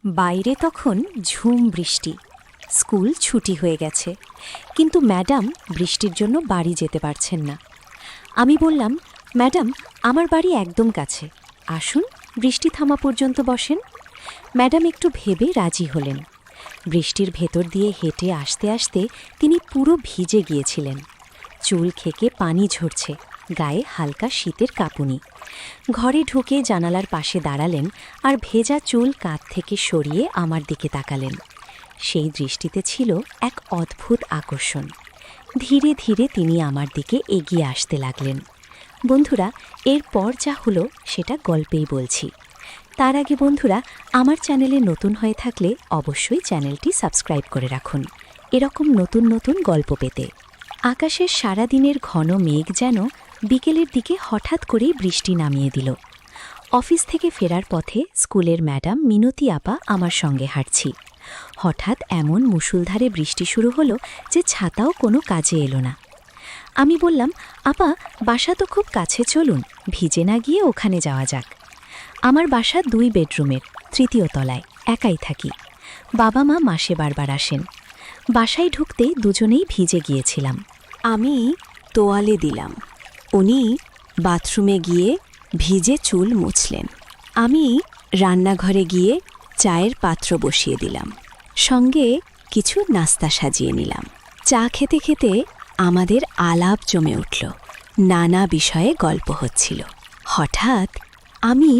বাইরে তখন ঝুম বৃষ্টি। স্কুল ছুটি হয়ে গেছে, কিন্তু ম্যাডাম বৃষ্টির জন্য বাড়ি যেতে পারছেন না। আমি বললাম, ম্যাডাম, আমার বাড়ি একদম কাছে, আসুন বৃষ্টি থামা পর্যন্ত বসেন। ম্যাডাম একটু ভেবে রাজি হলেন। বৃষ্টির ভেতর দিয়ে হেঁটে আসতে আসতে তিনি পুরো ভিজে গিয়েছিলেন। চুল খেকে পানি ঝরছে, গায়ে হালকা শীতের কাঁপুনি। ঘরে ঢুকে জানালার পাশে দাঁড়ালেন আর ভেজা চুল কাঁধ থেকে সরিয়ে আমার দিকে তাকালেন। সেই দৃষ্টিতে ছিল এক অদ্ভুত আকর্ষণ। ধীরে ধীরে তিনি আমার দিকে এগিয়ে আসতে লাগলেন। বন্ধুরা, এরপর যা হলো সেটা গল্পেই বলছি। তার আগে বন্ধুরা, আমার চ্যানেলে নতুন হয়ে থাকলে অবশ্যই চ্যানেলটি সাবস্ক্রাইব করে রাখুন এরকম নতুন নতুন গল্প পেতে। আকাশের সারাদিনের ঘন মেঘ যেন বিকেলের দিকে হঠাৎ করেই বৃষ্টি নামিয়ে দিল। অফিস থেকে ফেরার পথে স্কুলের ম্যাডাম মিনতি আপা আমার সঙ্গে হাঁটছি। হঠাৎ এমন মুষলধারে বৃষ্টি শুরু হলো যে ছাতাও কোনো কাজে এলো না। আমি বললাম, আপা, বাসা তো খুব কাছে, চলুন ভিজে না গিয়ে ওখানে যাওয়া যাক। আমার বাসা 2 বেডরুমের, 3য় তলায়, একাই থাকি। বাবা মা মাসে বারবার আসেন। বাসায় ঢুকতে দুজনেই ভিজে গিয়েছিলাম। আমি তোয়ালে দিলাম, উনি বাথরুমে গিয়ে ভিজে চুল মুছলেন। আমি রান্নাঘরে গিয়ে চায়ের পাত্র বসিয়ে দিলাম, সঙ্গে কিছু নাস্তা সাজিয়ে নিলাম। চা খেতে খেতে আমাদের আলাপ জমে উঠল, নানা বিষয়ে গল্প হচ্ছিল। হঠাৎ আমি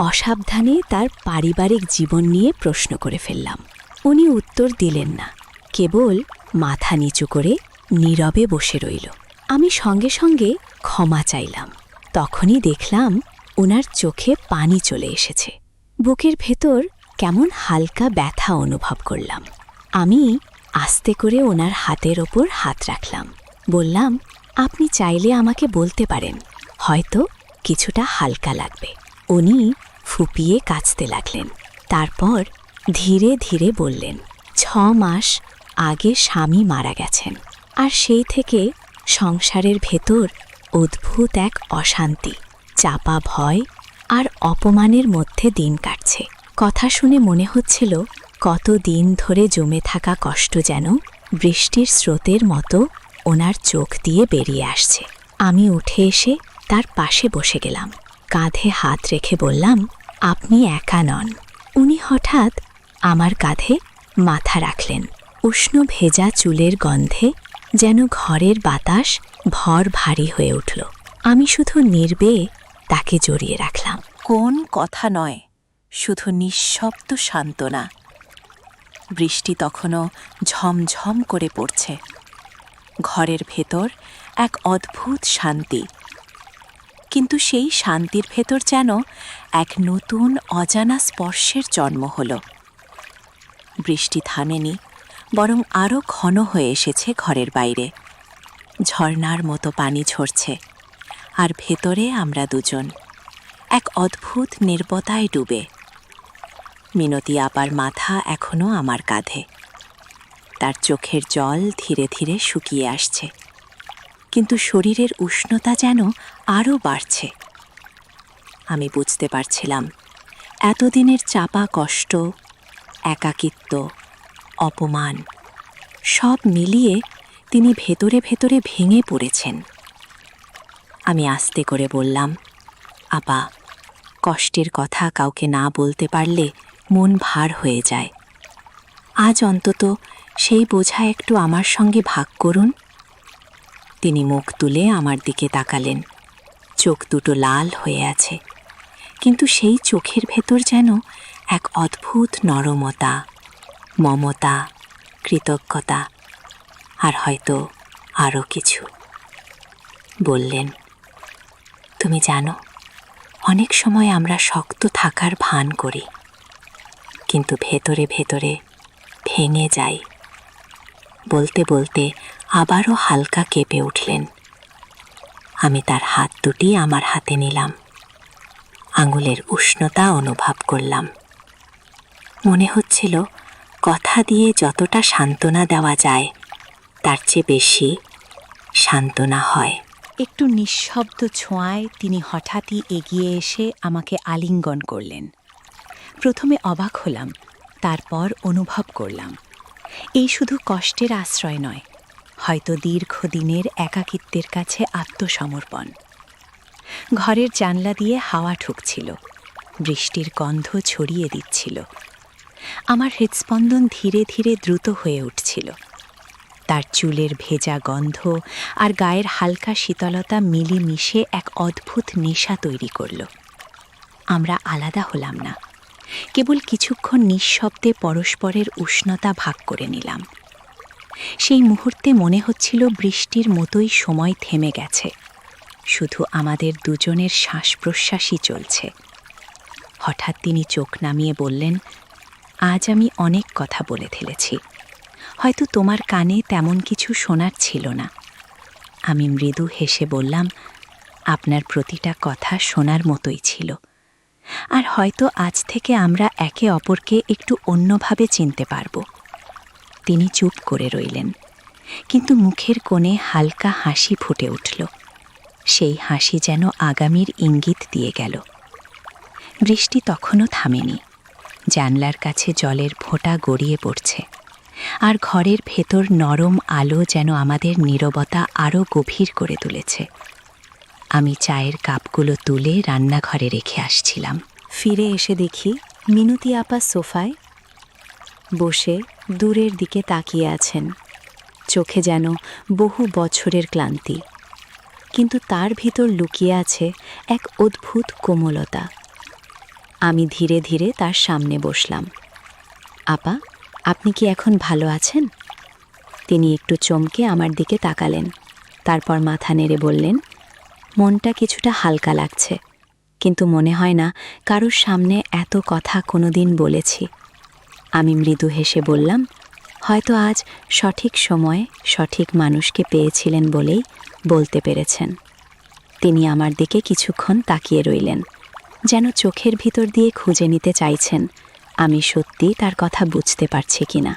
অসাবধানে তার পারিবারিক জীবন নিয়ে প্রশ্ন করে ফেললাম। উনি উত্তর দিলেন না, কেবল মাথা নিচু করে নীরবে বসে রইল। আমি সঙ্গে সঙ্গে ক্ষমা চাইলাম। তখনই দেখলাম ওনার চোখে পানি চলে এসেছে। বুকের ভেতর কেমন হালকা ব্যথা অনুভব করলাম। আমি আস্তে করে ওনার হাতের ওপর হাত রাখলাম। বললাম, আপনি চাইলে আমাকে বলতে পারেন, হয়তো কিছুটা হালকা লাগবে। উনি ফুপিয়ে কাঁচতে লাগলেন। তারপর ধীরে ধীরে বললেন, 6 মাস আগে স্বামী মারা গেছেন, আর সেই থেকে সংসারের ভেতর অদ্ভুত এক অশান্তি, চাপা ভয় আর অপমানের মধ্যে দিন কাটছে। কথা শুনে মনে হচ্ছিল কত দিন ধরে জমে থাকা কষ্ট যেন বৃষ্টির স্রোতের মতো ওনার চোখ দিয়ে বেরিয়ে আসছে। আমি উঠে এসে তার পাশে বসে গেলাম। কাঁধে হাত রেখে বললাম, আপনি একা নন। উনি হঠাৎ আমার কাঁধে মাথা রাখলেন। উষ্ণ ভেজা চুলের গন্ধে যেন ঘরের বাতাস ভর ভারী হয়ে উঠল। আমি শুধু নির্বেয়ে তাকে জড়িয়ে রাখলাম। কোন কথা নয়, শুধু নিঃশব্দ সান্ত্বনা। বৃষ্টি তখনও ঝমঝম করে পড়ছে। ঘরের ভেতর এক অদ্ভুত শান্তি, কিন্তু সেই শান্তির ভেতর যেন এক নতুন অজানা স্পর্শের জন্ম হল। বৃষ্টি থামেনি, বরং আরও ঘন হয়ে এসেছে ঘরের বাইরে। ঝর্ণার মতো পানি ঝরছে, আর ভেতরে আমরা দুজন এক অদ্ভুত নীরবতায় ডুবে। মিনতি আপার মাথা এখনও আমার কাঁধে। তার চোখের জল ধীরে ধীরে শুকিয়ে আসছে, কিন্তু শরীরের উষ্ণতা যেন আরও বাড়ছে। আমি বুঝতে পারছিলাম, এতদিনের চাপা কষ্ট, একাকিত্ব, অপমান সব মিলিয়ে তিনি ভেতরে ভেতরে ভেঙে পড়েছেন। আমি আস্তে করে বললাম, আপা, কষ্টের কথা কাউকে না বলতে পারলে মন ভার হয়ে যায়। আজ অন্তত সেই বোঝা একটু আমার সঙ্গে ভাগ করুন। তিনি মুখ তুলে আমার দিকে তাকালেন। চোখ দুটো লাল হয়ে আছে, কিন্তু সেই চোখের ভেতর যেন এক অদ্ভুত নরমতা, মমতা, কৃতজ্ঞতা, আর হয়তো আরও কিছু। বললেন, তুমি জানো, অনেক সময় আমরা শক্ত থাকার ভান করি, কিন্তু ভেতরে ভেতরে ভেঙে যাই। বলতে বলতে আবারও হালকা কেঁপে উঠলেন। আমি তার হাত দুটি আমার হাতে নিলাম, আঙুলের উষ্ণতা অনুভব করলাম। মনে হচ্ছিল কথা দিয়ে যতটা সান্ত্বনা দেওয়া যায়, তার চেয়ে বেশি সান্ত্বনা হয়। একটু নিঃশব্দ ছোঁয়ায় তিনি হঠাৎই এগিয়ে এসে আমাকে আলিঙ্গন করলেন। প্রথমে অবাক হলাম, তারপর অনুভব করলাম, এই শুধু কষ্টের আশ্রয় নয়, হয়তো দীর্ঘদিনের একাকিত্বের কাছে আত্মসমর্পণ। ঘরের জানলা দিয়ে হাওয়া ঢুকছিল, বৃষ্টির গন্ধ ছড়িয়ে দিচ্ছিল। আমার হৃৎস্পন্দন ধীরে ধীরে দ্রুত হয়ে উঠছিল। তার চুলের ভেজা গন্ধ আর গায়ের হালকা শীতলতা মিলেমিশে এক অদ্ভুত নেশা তৈরি করল। আমরা আলাদা হলাম না, কেবল কিছুক্ষণ নিঃশব্দে পরস্পরের উষ্ণতা ভাগ করে নিলাম। সেই মুহূর্তে মনে হচ্ছিল বৃষ্টির মতোই সময় থেমে গেছে, শুধু আমাদের দুজনের শ্বাস প্রশ্বাসই চলছে। হঠাৎ তিনি চোখ নামিয়ে বললেন, আজ আমি অনেক কথা বলে ফেলেছি, হয়তো তোমার কানে তেমন কিছু শোনার ছিল না। আমি মৃদু হেসে বললাম, আপনার প্রতিটা কথা শোনার মতোই ছিল, আর হয়তো আজ থেকে আমরা একে অপরকে একটু অন্যভাবে চিনতে পারব। তিনি চুপ করে রইলেন, কিন্তু মুখের কোণে হালকা হাসি ফুটে উঠল। সেই হাসি যেন আগামীর ইঙ্গিত দিয়ে গেল। বৃষ্টি তখনও থামেনি, জানলার কাছে জলের ফোঁটা গড়িয়ে পড়ছে, আর ঘরের ভেতর নরম আলো যেন আমাদের নীরবতা আরও গভীর করে তুলেছে। আমি চায়ের কাপগুলো তুলে রান্নাঘরে রেখে আসছিলাম। ফিরে এসে দেখি মিনতি আপা সোফায় বসে দূরের দিকে তাকিয়ে আছেন, চোখে যেন বহু বছরের ক্লান্তি, কিন্তু তার ভিতর লুকিয়ে আছে এক অদ্ভুত কোমলতা। আমি ধীরে ধীরে তার সামনে বসলাম। আপা, আপনি কি এখন ভালো আছেন? তিনি একটু চমকে আমার দিকে তাকালেন, তারপর মাথা নেড়ে বললেন, মনটা কিছুটা হালকা লাগছে, কিন্তু মনে হয় না কারোর সামনে এত কথা কোনোদিন বলেছি। আমি মৃদু হেসে বললাম, হয়তো আজ সঠিক সময়ে সঠিক মানুষকে পেয়েছিলেন বলেই বলতে পেরেছেন। তিনি আমার দিকে কিছুক্ষণ তাকিয়ে রইলেন, যেন চোখের ভিতর দিয়ে খুঁজে নিতে চাইছেন আমি সত্যি তার কথা বুঝতে পারছি কিনা।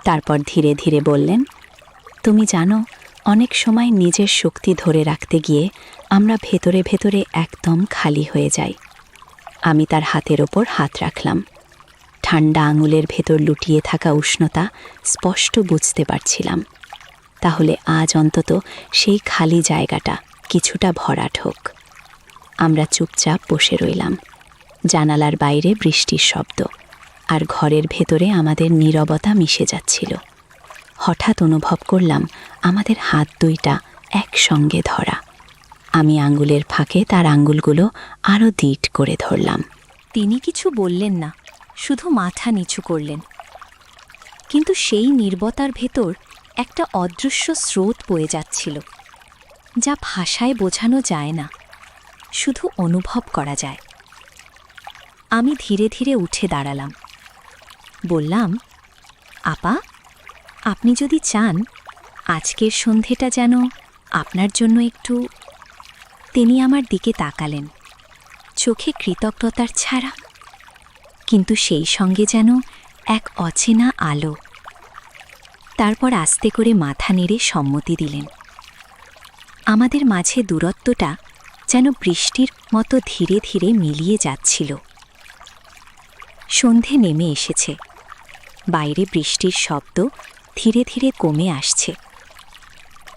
তারপর ধীরে ধীরে বললেন, তুমি জানো, অনেক সময় নিজের শক্তি ধরে রাখতে গিয়ে আমরা ভেতরে ভেতরে একদম খালি হয়ে যাই। আমি তার হাতের ওপর হাত রাখলাম। ঠান্ডা আঙুলের ভেতর লুটিয়ে থাকা উষ্ণতা স্পষ্ট বুঝতে পারছিলাম। তাহলে আজ অন্তত সেই খালি জায়গাটা কিছুটা ভরাট হোক। আমরা চুপচাপ বসে রইলাম। জানালার বাইরে বৃষ্টির শব্দ, আর ঘরের ভেতরে আমাদের নীরবতা মিশে যাচ্ছিল। হঠাৎ অনুভব করলাম আমাদের হাত দুইটা একসঙ্গে ধরা। আমি আঙ্গুলের ফাঁকে তার আঙ্গুলগুলো আরও দৃঢ় করে ধরলাম। তিনি কিছু বললেন না, শুধু মাথা নিচু করলেন। কিন্তু সেই নীরবতার ভেতর একটা অদৃশ্য স্রোত বয়ে যাচ্ছিল, যা ভাষায় বোঝানো যায় না, শুধু অনুভব করা যায়। আমি ধীরে ধীরে উঠে দাঁড়ালাম। বললাম, আপা, আপনি যদি চান আজকের সন্ধেটা যেন আপনার জন্য একটু। তিনি আমার দিকে তাকালেন, চোখে কৃতজ্ঞতার ছাড়া, কিন্তু সেই সঙ্গে যেন এক অচেনা আলো। তারপর আস্তে করে মাথা নেড়ে সম্মতি দিলেন। আমাদের মাঝে দূরত্বটা যেন বৃষ্টির মতো ধীরে ধীরে মিলিয়ে যাচ্ছিল। সন্ধে নেমে এসেছে, বাইরে বৃষ্টির শব্দ ধীরে ধীরে কমে আসছে,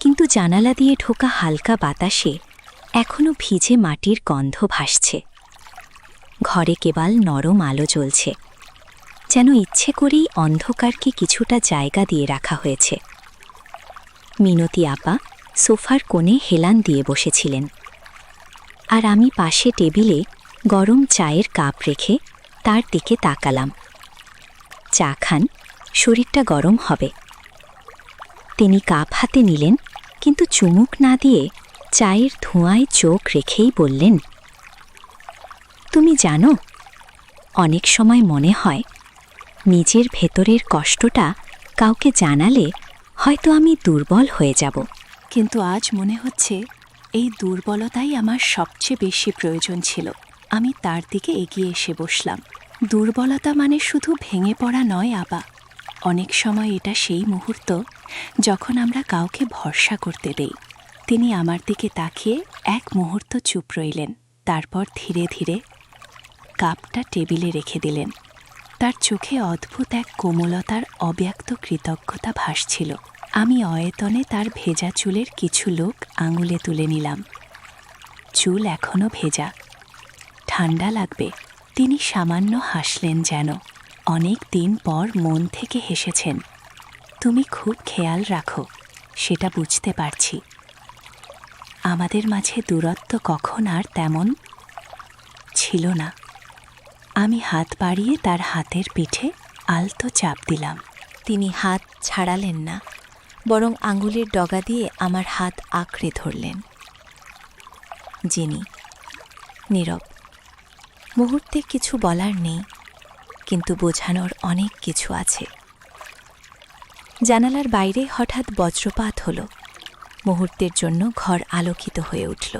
কিন্তু জানালা দিয়ে ঢোকা হালকা বাতাসে এখনো ভিজে মাটির গন্ধ ভাসছে। ঘরে কেবল নরম আলো জ্বলছে, যেন ইচ্ছে করেই অন্ধকারকে কিছুটা জায়গা দিয়ে রাখা হয়েছে। মিনতি আপা সোফার কোণে হেলান দিয়ে বসেছিলেন, আর আমি পাশে টেবিলে গরম চায়ের কাপ রেখে তার দিকে তাকালাম। চা খান, শরীরটা গরম হবে। তিনি কাপ হাতে নিলেন, কিন্তু চুমুক না দিয়ে চায়ের ধোঁয়ায় চোখ রেখেই বললেন, তুমি জানো, অনেক সময় মনে হয় নিজের ভেতরের কষ্টটা কাউকে জানালে হয়তো আমি দুর্বল হয়ে যাব, কিন্তু আজ মনে হচ্ছে এই দুর্বলতাই আমার সবচেয়ে বেশি প্রয়োজন ছিল। আমি তার দিকে এগিয়ে এসে বসলাম। দুর্বলতা মানে শুধু ভেঙে পড়া নয় আপা, অনেক সময় এটা সেই মুহূর্ত যখন আমরা কাউকে ভরসা করতে দেই। তিনি আমার দিকে তাকিয়ে এক মুহূর্ত চুপ রইলেন, তারপর ধীরে ধীরে কাপটা টেবিলে রেখে দিলেন। তার চোখে অদ্ভুত এক কোমলতার অব্যক্ত কৃতজ্ঞতা ভাসছিল। আমি অয়তনে তার ভেজা চুলের কিছু লোক আঙুলে তুলে নিলাম। চুল এখনো ভেজা, ঠান্ডা লাগবে। তিনি সামান্য হাসলেন, যেন অনেক দিন পর মন থেকে হেসেছেন। তুমি খুব খেয়াল রাখো, সেটা বুঝতে পারছি। আমাদের মাঝে দূরত্ব কখন আর তেমন ছিল না। আমি হাত বাড়িয়ে তার হাতের পিঠে আলতো চাপ দিলাম। তিনি হাত ছাড়ালেন না, বরং আঙুলের ডগা দিয়ে আমার হাত আঁকড়ে ধরলেন। জিনি নীরব। মুহূর্তে কিছু বলার নেই, কিন্তু বোঝানোর অনেক কিছু আছে। জানালার বাইরে হঠাৎ বজ্রপাত হলো। মুহূর্তের জন্য ঘর আলোকিত হয়ে উঠল।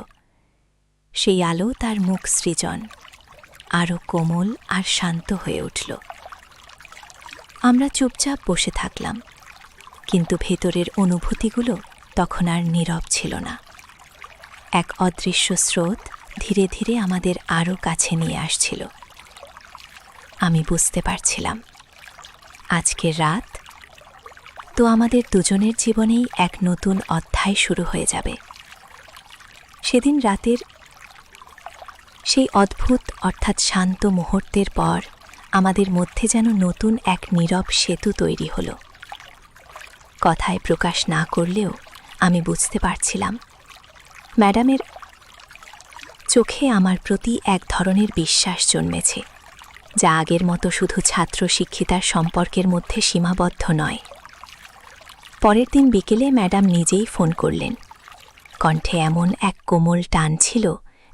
সেই আলো তার মুখ সৃজন, আরও কোমল আর শান্ত হয়ে উঠল। আমরা চুপচাপ বসে থাকলাম, কিন্তু ভেতরের অনুভূতিগুলো তখন আর নীরব ছিল না। এক অদৃশ্য স্রোত ধীরে ধীরে আমাদের আরও কাছে নিয়ে আসছিল। আমি বুঝতে পারছিলাম, আজকের রাত তো আমাদের দুজনের জীবনেই এক নতুন অধ্যায় শুরু হয়ে যাবে। সেদিন রাতের সেই অদ্ভুত অর্থাৎ শান্ত মুহূর্তের পর আমাদের মধ্যে যেন নতুন এক নীরব সেতু তৈরি হলো। কথায় প্রকাশ না করলেও আমি বুঝতে পারছিলাম, ম্যাডামের চোখে আমার প্রতি এক ধরনের বিশ্বাস জন্মেছে, যা আগের মতো শুধু ছাত্র শিক্ষিতার সম্পর্কের মধ্যে সীমাবদ্ধ নয়। পরের দিন বিকেলে ম্যাডাম নিজেই ফোন করলেন। কণ্ঠে এমন এক কোমল টান ছিল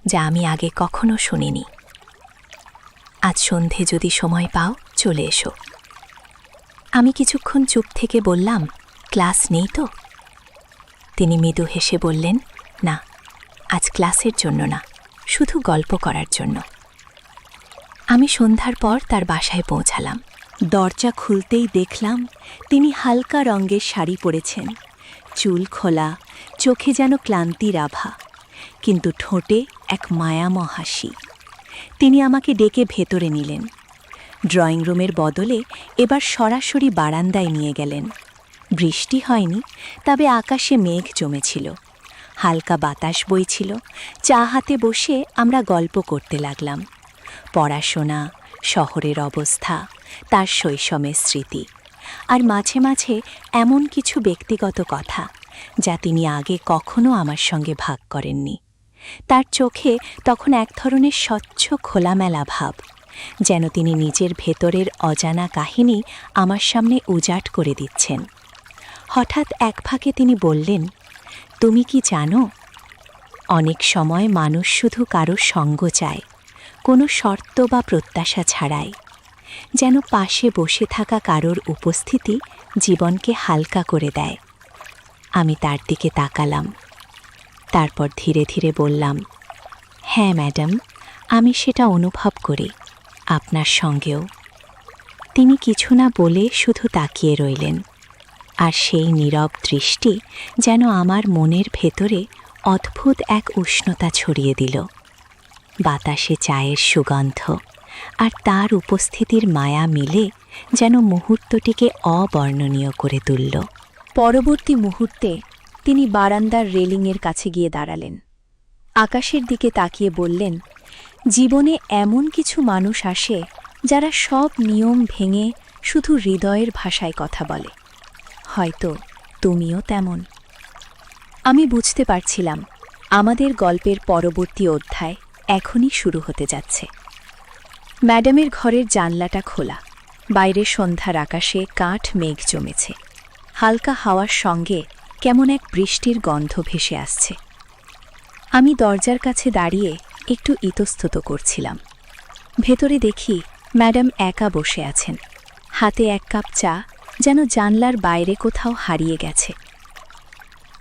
যা আমি আগে কখনো শুনিনি। আজ সন্ধে যদি সময় পাও, চলে এসো। আমি কিছুক্ষণ চুপ থেকে বললাম, ক্লাস নেই তো? তিনি মৃদু হেসে বললেন, না, আজ ক্লাসের জন্য না, শুধু গল্প করার জন্য। আমি সন্ধ্যার পর তার বাসায় পৌঁছালাম। দরজা খুলতেই দেখলাম তিনি হালকা রঙের শাড়ি পরেছেন, চুল খোলা, চোখে যেন ক্লান্তির আভা, কিন্তু ঠোঁটে এক মায়াময় হাসি। তিনি আমাকে ডেকে ভেতরে নিলেন। ড্রয়িং রুমের বদলে এবার সরাসরি বারান্দায় নিয়ে গেলেন। বৃষ্টি হয়নি, তবে আকাশে মেঘ জমেছিল, হালকা বাতাস বইছিল। চা হাতে বসে আমরা গল্প করতে লাগলাম। পড়াশোনা, শহরের অবস্থা, তার শৈশবের স্মৃতি, আর মাঝে মাঝে এমন কিছু ব্যক্তিগত কথা যা তিনি আগে কখনো আমার সঙ্গে ভাগ করেননি। তার চোখে তখন এক ধরনের স্বচ্ছ খোলামেলা ভাব, যেন তিনি নিজের ভেতরের অজানা কাহিনী আমার সামনে উজাট করে দিচ্ছেন। হঠাৎ এক ফাঁকে তিনি বললেন, তুমি কি জানো, অনেক সময় মানুষ শুধু কারো সঙ্গ চায়, কোনো শর্ত বা প্রত্যাশা ছাড়াই। যেন পাশে বসে থাকা কারোর উপস্থিতি জীবনকে হালকা করে দেয়। আমি তার দিকে তাকালাম, তারপর ধীরে ধীরে বললাম, হ্যাঁ ম্যাডাম, আমি সেটা অনুভব করি, আপনার সঙ্গেও। তিনি কিছু না বলে শুধু তাকিয়ে রইলেন, আর সেই নীরব দৃষ্টি যেন আমার মনের ভেতরে অদ্ভুত এক উষ্ণতা ছড়িয়ে দিল। বাতাসে চায়ের সুগন্ধ আর তার উপস্থিতির মায়া মিলে যেন মুহূর্তটিকে অবর্ণনীয় করে তুলল। পরবর্তী মুহূর্তে তিনি বারান্দার রেলিংয়ের কাছে গিয়ে দাঁড়ালেন। আকাশের দিকে তাকিয়ে বললেন, জীবনে এমন কিছু মানুষ আসে যারা সব নিয়ম ভেঙে শুধু হৃদয়ের ভাষায় কথা বলে। হয়তো তুমিও তেমন। আমি বুঝতে পারছিলাম, আমাদের গল্পের পরবর্তী অধ্যায় এখনই শুরু হতে যাচ্ছে। ম্যাডামের ঘরের জানলাটা খোলা, বাইরে সন্ধ্যার আকাশে কাঠ মেঘ জমেছে। হালকা হাওয়ার সঙ্গে কেমন এক বৃষ্টির গন্ধ ভেসে আসছে। আমি দরজার কাছে দাঁড়িয়ে একটু ইতস্তত করছিলাম। ভেতরে দেখি ম্যাডাম একা বসে আছেন, হাতে এক কাপ চা, যেন জানলার বাইরে কোথাও হারিয়ে গেছে।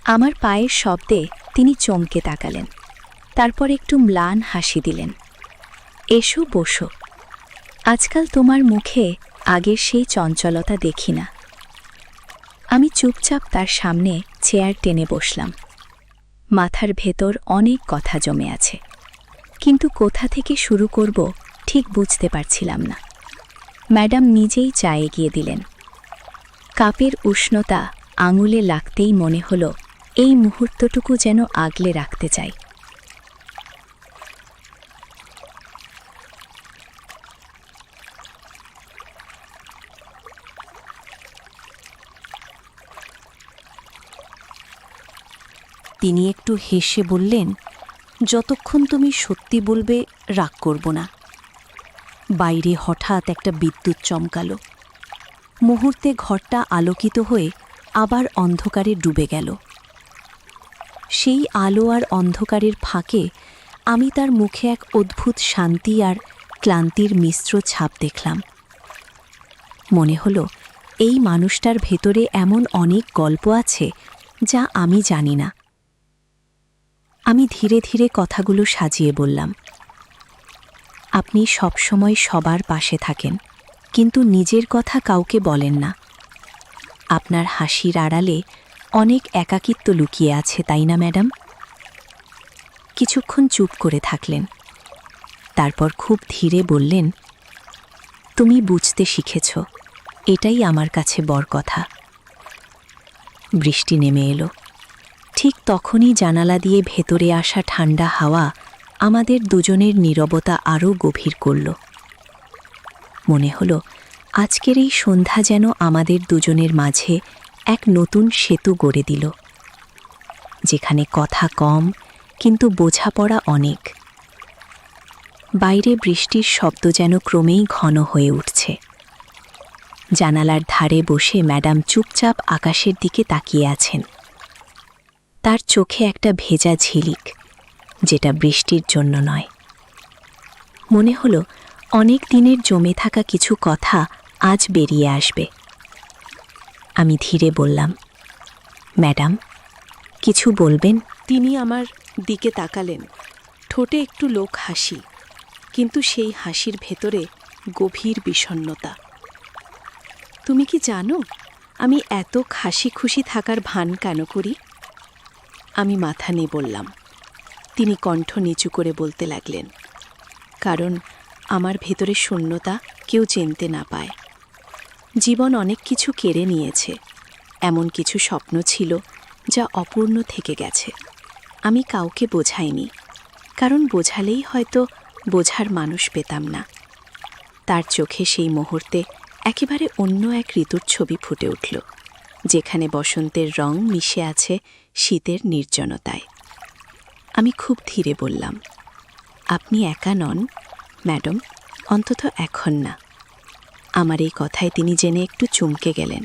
আমার পায়ের শব্দে তিনি চমকে তাকালেন, তারপর একটু ম্লান হাসি দিলেন। এসো, বসো। আজকাল তোমার মুখে আগের সেই চঞ্চলতা দেখি না। আমি চুপচাপ তার সামনে চেয়ার টেনে বসলাম। মাথার ভেতর অনেক কথা জমে আছে, কিন্তু কোথা থেকে শুরু করব ঠিক বুঝতে পারছিলাম না। ম্যাডাম নিজেই চা এগিয়ে দিলেন। কাপের উষ্ণতা আঙুলে লাগতেই মনে হলো এই মুহূর্তটুকু যেন আগলে রাখতে চাই। তিনি একটু হেসে বললেন, যতক্ষণ তুমি সত্যি বলবে রাগ করব না। বাইরে হঠাৎ একটা বিদ্যুৎ চমকালো। মুহূর্তে ঘরটা আলোকিত হয়ে আবার অন্ধকারে ডুবে গেল। সেই আলো আর অন্ধকারের ফাঁকে আমি তার মুখে এক অদ্ভুত শান্তি আর ক্লান্তির মিশ্র ছাপ দেখলাম। মনে হলো এই মানুষটার ভেতরে এমন অনেক গল্প আছে যা আমি জানি না। আমি ধীরে ধীরে কথাগুলো সাজিয়ে বললাম, আপনি সবসময় সবার পাশে থাকেন, কিন্তু নিজের কথা কাউকে বলেন না। আপনার হাসির আড়ালে অনেক একাকিত্ব লুকিয়ে আছে, তাই না ম্যাডাম? কিছুক্ষণ চুপ করে থাকলেন। তারপর খুব ধীরে বললেন, তুমি বুঝতে শিখেছ, এটাই আমার কাছে বড় কথা। বৃষ্টি নেমে এলো। ঠিক তখনই জানালা দিয়ে ভেতরে আসা ঠান্ডা হাওয়া আমাদের দুজনের নীরবতা আরও গভীর করল। মনে হলো আজকের এই সন্ধ্যা যেন আমাদের দুজনের মাঝে এক নতুন সেতু গড়ে দিল, যেখানে কথা কম কিন্তু বোঝাপড়া অনেক। বাইরে বৃষ্টির শব্দ যেন ক্রমেই ঘন হয়ে উঠছে। জানালার ধারে বসে ম্যাডাম চুপচাপ আকাশের দিকে তাকিয়ে আছেন। তার চোখে একটা ভেজা ঝিলিক, যেটা বৃষ্টির জন্য নয়। মনে হলো অনেক দিনের জমে থাকা কিছু কথা আজ বেরিয়ে আসবে। আমি ধীরে বললাম, ম্যাডাম, কিছু বলবেন? তিনি আমার দিকে তাকালেন। ঠোঁটে একটু লোক হাসি, কিন্তু সেই হাসির ভেতরে গভীর বিষণ্ণতা। তুমি কি জানো আমি এত হাসি খুশি থাকার ভান কেন করি? আমি মাথা নিয়ে বললাম। তিনি কণ্ঠ নিচু করে বলতে লাগলেন, কারণ আমার ভেতরে শূন্যতা কেউ চিনতে না পায়। জীবন অনেক কিছু কেড়ে নিয়েছে, এমন কিছু স্বপ্ন ছিল যা অপূর্ণ থেকে গেছে। আমি কাউকে বোঝাইনি, কারণ বোঝালেই হয়তো বোঝার মানুষ পেতাম না। তার চোখে সেই মুহূর্তে একেবারে অন্য এক ঋতুর ছবি ফুটে উঠল, যেখানে বসন্তের রং মিশে আছে শীতের নির্জনতায়। আমি খুব ধীরে বললাম, আপনি একা নন ম্যাডাম, অন্তত এখন না। আমার এই কথায় তিনি জেনে একটু চমকে গেলেন।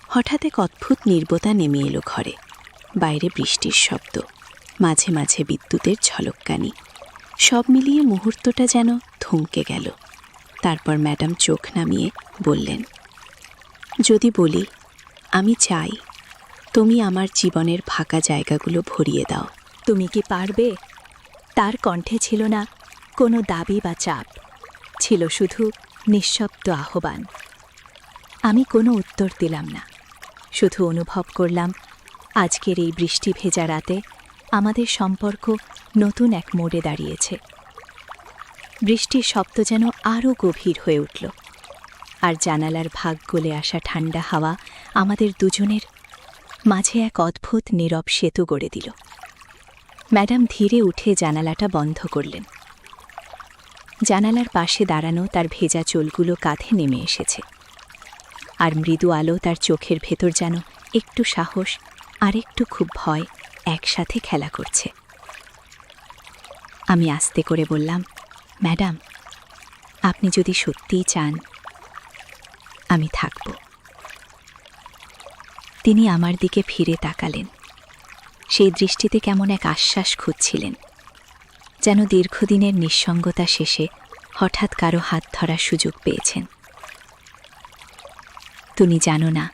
হঠাৎ এক অদ্ভুত নীরবতা নেমে এলো ঘরে। বাইরে বৃষ্টির শব্দ, মাঝে মাঝে বিদ্যুতের ঝলক্কানি, সব মিলিয়ে মুহূর্তটা যেন থমকে গেল। তারপর ম্যাডাম চোখ নামিয়ে বললেন, যদি বলি, আমি চাই তুমি আমার জীবনের ফাঁকা জায়গাগুলো ভরিয়ে দাও, তুমি কি পারবে? তার কণ্ঠে ছিল না কোনো দাবি বা চাপ, ছিল শুধু নিঃশব্দ আহ্বান। আমি কোনো উত্তর দিলাম না, শুধু অনুভব করলাম আজকের এই বৃষ্টি ভেজা রাতে আমাদের সম্পর্ক নতুন এক মোড়ে দাঁড়িয়েছে। বৃষ্টির শব্দ যেন আরও গভীর হয়ে উঠল, আর জানালার ভাগ গলে আসা ঠান্ডা হাওয়া আমাদের দুজনের মাঝে এক অদ্ভুত নীরব সেতু গড়ে দিল। ম্যাডাম ধীরে উঠে জানালাটা বন্ধ করলেন। জানালার পাশে দাঁড়ানো তার ভেজা চুলগুলো কাঁধে নেমে এসেছে, আর মৃদু আলো তার চোখের ভেতর যেন একটু সাহস আর একটু খুব ভয় একসাথে খেলা করছে। আমি আস্তে করে বললাম, ম্যাডাম, আপনি যদি সত্যিই চান, আমি থাকব। তিনি আমার দিকে ফিরে তাকালেন। সেই দৃষ্টিতে কেমন এক আশ্বাস খুঁজছিলেন, যেন দীর্ঘদিনের নিঃসঙ্গতা শেষে হঠাৎ কারো হাত ধরার সুযোগ পেয়েছেন। তুমি জানো না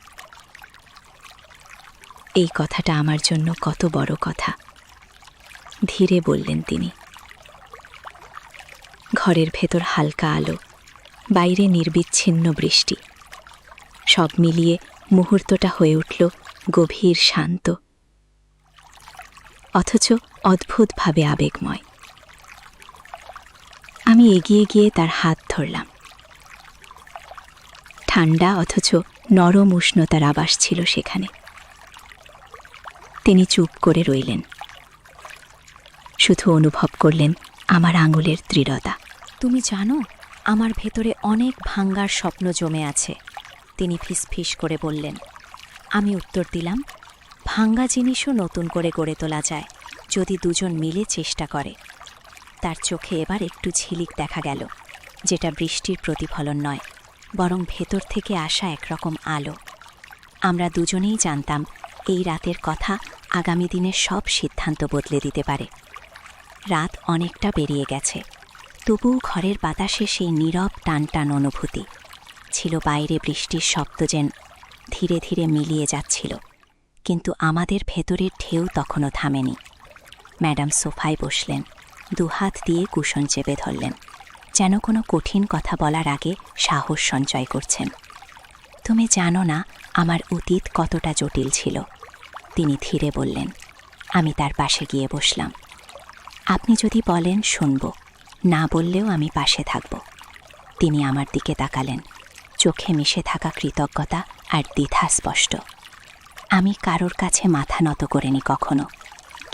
এই কথাটা আমার জন্য কত বড় কথা, ধীরে বললেন তিনি। ঘরের ভেতর হালকা আলো, বাইরে নির্বিচ্ছিন্ন বৃষ্টি, সব মিলিয়ে মুহূর্তটা হয়ে উঠল গভীর শান্ত, অথচ অদ্ভুতভাবে আবেগময়। আমি এগিয়ে গিয়ে তার হাত ধরলাম। ঠান্ডা অথচ নরম উষ্ণতার আবাস ছিল সেখানে। তিনি চুপ করে রইলেন, শুধু অনুভব করলেন আমার আঙুলের দৃঢ়তা। তুমি জানো, আমার ভেতরে অনেক ভাঙ্গার স্বপ্ন জমে আছে, তিনি ফিসফিস করে বললেন। আমি উত্তর দিলাম, ভাঙ্গা জিনিসও নতুন করে গড়ে তোলা যায় যদি দুজন মিলে চেষ্টা করে। তার চোখে এবার একটু ঝিলিক দেখা গেল, যেটা বৃষ্টির প্রতিফলন নয়, বরং ভেতর থেকে আসা একরকম আলো। আমরা দুজনেই জানতাম এই রাতের কথা আগামী দিনের সব সিদ্ধান্ত বদলে দিতে পারে। রাত অনেকটা বেরিয়ে গেছে, তবুও ঘরের বাতাসে সেই নীরব টানটান অনুভূতি ছিল। বাইরে বৃষ্টির শব্দ যেন ধীরে ধীরে মিলিয়ে যাচ্ছিল, কিন্তু আমাদের ভেতরের ঢেউ তখনও থামেনি। ম্যাডাম সোফায় বসলেন, দুহাত দিয়ে কুশন চেপে ধরলেন, যেন কোনো কঠিন কথা বলার আগে সাহস সঞ্চয় করছেন। তুমি জানো না আমার অতীত কতটা জটিল ছিল, তিনি ধীরে বললেন। আমি তার পাশে গিয়ে বসলাম। আপনি যদি বলেন শুনব, না বললেও আমি পাশে থাকব। তিনি আমার দিকে তাকালেন, চোখে মিশে থাকা কৃতজ্ঞতা আর দ্বিধা স্পষ্ট। আমি কারোর কাছে মাথা নত করিনি কখনো,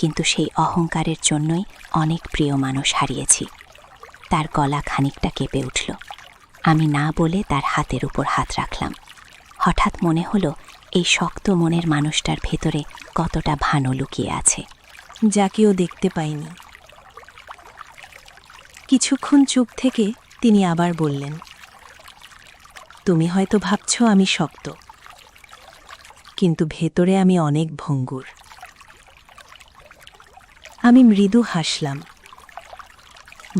কিন্তু সেই অহংকারের জন্যই অনেক প্রিয় মানুষ হারিয়েছি। তার গলা খানিকটা কেঁপে উঠল। আমি না বলে তার হাতের উপর হাত রাখলাম। হঠাৎ মনে হলো এই শক্ত মনের মানুষটার ভেতরে কতটা ভানো লুকিয়ে আছে, যা কেউ দেখতে পায়নি। কিছুক্ষণ চুপ থেকে তিনি আবার বললেন, তুমি হয়তো ভাবছ আমি শক্ত, কিন্তু ভেতরে আমি অনেক ভঙ্গুর। আমি মৃদু হাসলাম।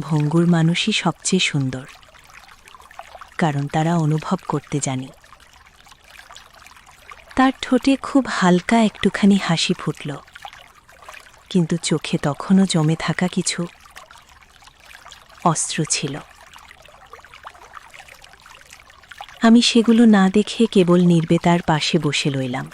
ভঙ্গুর মানুষই সবচেয়ে সুন্দর, কারণ তারা অনুভব করতে জানে। তার ঠোঁটে খুব হালকা একটুখানি হাসি ফুটল, কিন্তু চোখে তখনও জমে থাকা কিছু অস্ত্র ছিল। আমি সেগুলো না দেখে কেবল নির্বেতার পাশে বসে রইলাম।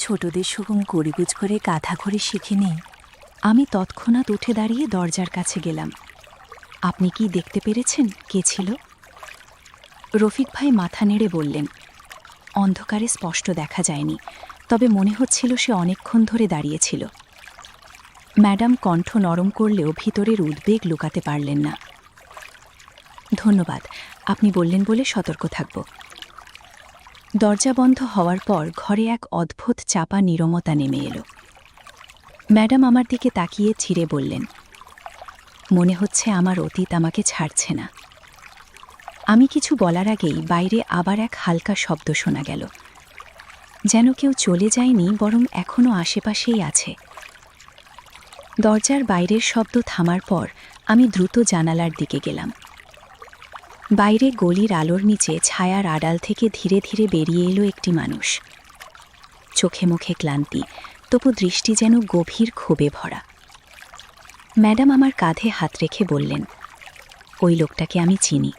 ছোটদের সেরকম গড়িগুজ করে গাধা করে শিখিনি। আমি তৎক্ষণাৎ উঠে দাঁড়িয়ে দরজার কাছে গেলাম। আপনি কি দেখতে পেরেছেন কে ছিল? রফিক ভাই মাথা নেড়ে বললেন, অন্ধকারে স্পষ্ট দেখা যায়নি, তবে মনে হচ্ছিল সে অনেকক্ষণ ধরে দাঁড়িয়েছিল। ম্যাডাম কণ্ঠ নরম করলেও ভিতরের উদ্বেগ লুকাতে পারলেন না। ধন্যবাদ, আপনি বললেন বলে সতর্ক থাকব। দরজা বন্ধ হওয়ার পর ঘরে এক অদ্ভুত চাপা নীরবতা নেমে এলো। ম্যাডাম আমার দিকে তাকিয়ে ছিঁড়ে বললেন, মনে হচ্ছে আমার অতীত আমাকে ছাড়ছে না। আমি কিছু বলার আগেই বাইরে আবার এক হালকা শব্দ শোনা গেল, যেন কেউ চলে যায়নি, বরং এখনও আশেপাশেই আছে। দরজার বাইরের শব্দ থামার পর আমি দ্রুত জানালার দিকে গেলাম। বাইরে গলির আলোর নিচে ছায়ার আড়াল থেকে ধীরে ধীরে বেরিয়ে এলো একটি মানুষ। চোখে মুখে ক্লান্তি, তবু দৃষ্টি যেন গভীর ক্ষোভে ভরা। ম্যাডাম আমার কাঁধে হাত রেখে বললেন, ওই লোকটাকে আমি চিনি,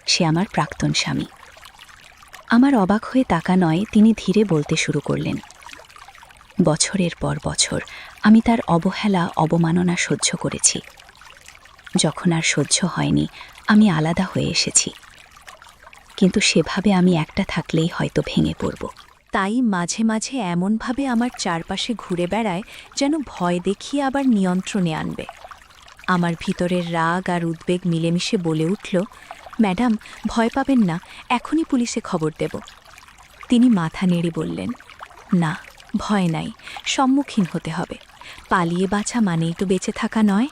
সে আমার প্রাক্তন স্বামী। আমার অবাক হয়ে তাকা নয়, তিনি ধীরে বলতে শুরু করলেন, বছরের পর বছর আমি তার অবহেলা অবমাননা সহ্য করেছি। যখন আর সহ্য হয়নি, আমি আলাদা হয়ে এসেছি, কিন্তু সেভাবে আমি একটা থাকলেই হয়তো ভেঙে পড়ব। তাই মাঝে মাঝে এমনভাবে আমার চারপাশে ঘুরে বেড়ায় যেন ভয় দেখিয়ে আবার নিয়ন্ত্রণে আনবে। আমার ভিতরের রাগ আর উদ্বেগ মিলেমিশে বলে উঠল, ম্যাডাম, ভয় পাবেন না, এখনই পুলিশে খবর দেব। তিনি মাথা নেড়ে বললেন, না, ভয় নাই, সম্মুখীন হতে হবে। পালিয়ে বাঁচা মানেই তো বেঁচে থাকা নয়।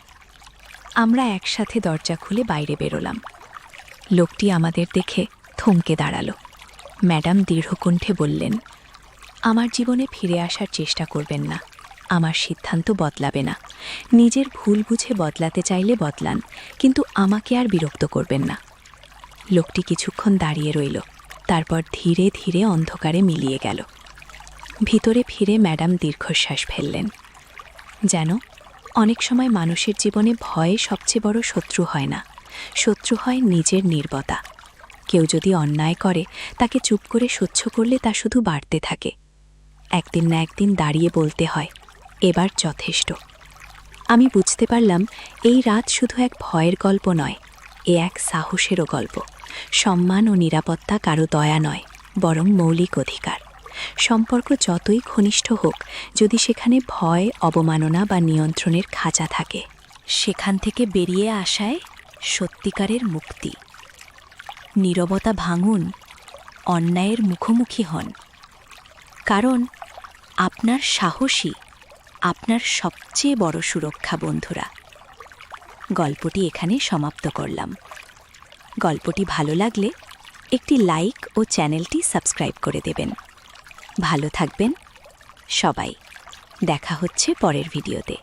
আমরা একসাথে দরজা খুলে বাইরে বেরোলাম। লোকটি আমাদের দেখে থমকে দাঁড়ালো। ম্যাডাম দৃঢ়কণ্ঠে বললেন, আমার জীবনে ফিরে আসার চেষ্টা করবেন না। আমার সিদ্ধান্ত বদলাবে না। নিজের ভুল বুঝে বদলাতে চাইলে বদলান, কিন্তু আমাকে আর বিরক্ত করবেন না। লোকটি কিছুক্ষণ দাঁড়িয়ে রইল, তারপর ধীরে ধীরে অন্ধকারে মিলিয়ে গেল। ভিতরে ফিরে ম্যাডাম দীর্ঘশ্বাস ফেললেন। যেন অনেক সময় মানুষের জীবনে ভয় সবচেয়ে বড় শত্রু হয় না, শত্রু হয় নিজের নীরবতা। কেউ যদি অন্যায় করে তাকে চুপ করে সহ্য করলে তা শুধু বাড়তে থাকে। একদিন না একদিন দাঁড়িয়ে বলতে হয়, এবার যথেষ্ট। আমি বুঝতে পারলাম এই রাত শুধু এক ভয়ের গল্প নয়, এ এক সাহসেরও গল্প। সম্মান ও নিরাপত্তা কারো দয়া নয়, বরং মৌলিক অধিকার। সম্পর্ক যতই ঘনিষ্ঠ হোক, যদি সেখানে ভয়, অবমাননা বা নিয়ন্ত্রণের খাঁচা থাকে, সেখান থেকে বেরিয়ে আসায় সত্যিকারের মুক্তি। নীরবতা ভাঙুন, অন্যায়ের মুখোমুখি হন, কারণ আপনার সাহসী আপনার সবচেয়ে বড় সুরক্ষা, বন্ধুরা। গল্পটি এখানে সমাপ্ত করলাম। গল্পটি ভালো লাগলে একটি লাইক ও চ্যানেলটি সাবস্ক্রাইব করে দেবেন। ভালো থাকবেন সবাই। দেখা হচ্ছে পরের ভিডিওতে।